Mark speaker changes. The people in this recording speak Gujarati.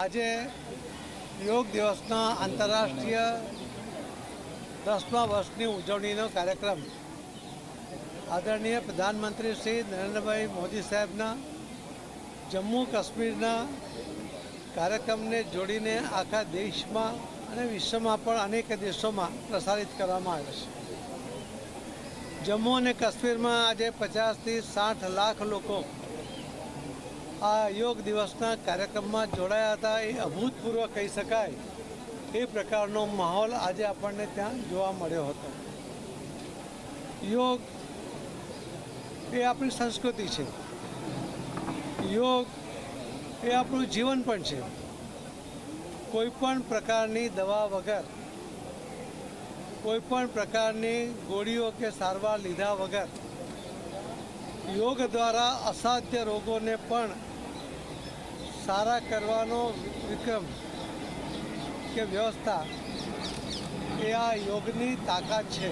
Speaker 1: આજે યોગ દિવસના આંતરરાષ્ટ્રીય 10મા વર્ષની ઉજવણીનો કાર્યક્રમ આદરણીય પ્રધાનમંત્રી શ્રી નરેન્દ્રભાઈ મોદી સાહેબના જમ્મુ કાશ્મીરના કાર્યક્રમને જોડીને આખા દેશમાં અને વિશ્વમાં પણ અનેક દેશોમાં પ્રસારિત કરવામાં આવ્યો છે। જમ્મુ અને કાશ્મીરમાં આજે 50થી 60 લાખ લોકો આ યોગ દિવસના કાર્યક્રમમાં જોડાયા હતા। એ અભૂતપૂર્વ કહી શકાય એ પ્રકારનો માહોલ આજે આપણને ત્યાં જોવા મળ્યો હતો। યોગ એ આપણી સંસ્કૃતિ છે, યોગ એ આપણું જીવન પણ છે। કોઈપણ પ્રકારની દવા વગર, કોઈપણ પ્રકારની ગોળીઓ કે સારવાર લીધા વગર યોગ દ્વારા અસાધ્ય રોગોને પણ સારા કરવાનો વિક્રમ કે વ્યવસ્થા એ આ યોગની તાકાત છે।